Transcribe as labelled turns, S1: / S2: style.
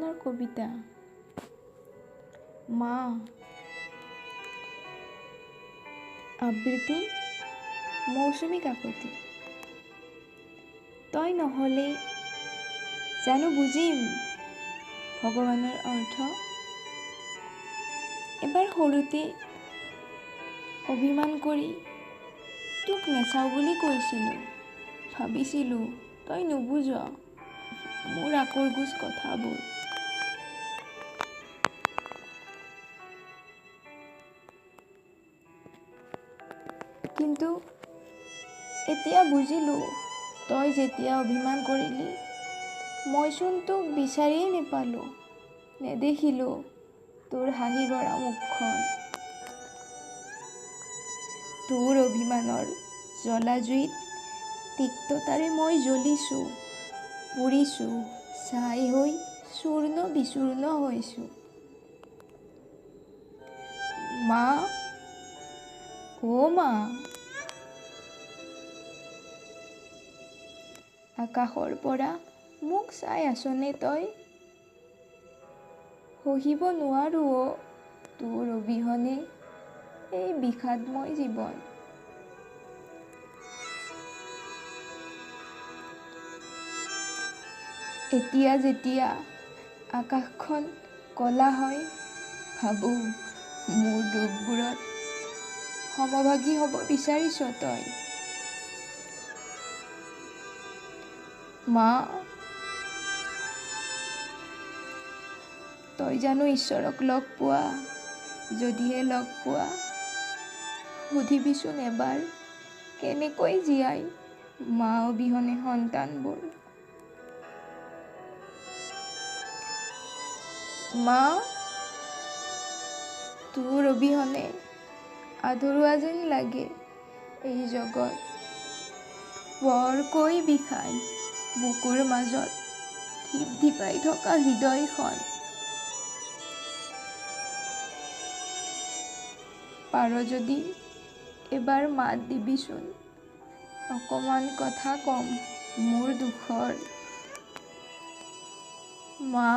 S1: ভগৱানৰ কবিতা। মা। আবৃত্তি মৌচুমী কাকতি। তই নহ'লেই জানো বুজিম ভগৱানৰ অৰ্থ। এবাৰ সৰুতে অভিমান কৰি তোক নেচাওঁ বুলি কৈছিলোঁ। ভাবিছিলোঁ তই নুবুজ মোৰ আকৰগোজ কথাবোৰ। কিন্তু এতিয়া বুজিলোঁ তই যেতিয়া অভিমান কৰিলি মইচোন তোক বিচাৰিয়েই নেপালোঁ। নেদেখিলোঁ তোৰ হাঁহি ভৰা মুখখন। তোৰ অভিমানৰ জ্বলা জুইত তিক্ততাৰে মই জ্বলিছোঁ, পুৰিছোঁ, ছাই হৈ চূৰ্ণ বিচূৰ্ণ হৈছোঁ। মা, অ' মা। আকাশৰ পৰা মোক চাই আছনে তই? সহিব নোৱাৰো তোৰ অবিহনে এই বিষাদময় জীৱন। এতিয়া যেতিয়া আকাশখন ক'লা হয় ভাবোঁ মোৰ দুখবোৰত সমভাগী হ'ব বিচাৰিছ তই। মা, তই জানো ঈশ্বৰক লগ পোৱা? যদিহে লগ পোৱা সুধিবিচোন এবাৰ কেনেকৈ জীয়াই মা অবিহনে সন্তানবোৰ। মা, তোৰ অবিহনে আধৰুৱা যেন লাগে এই জগত। বৰকৈ বিষাই বুকুৰ মাজত ধিপ ধিপাই থকা হৃদয়খন। পাৰ যদি এবাৰ মাত দিবিচোন, অকমান কথা কম মোৰ দুখৰ। মা।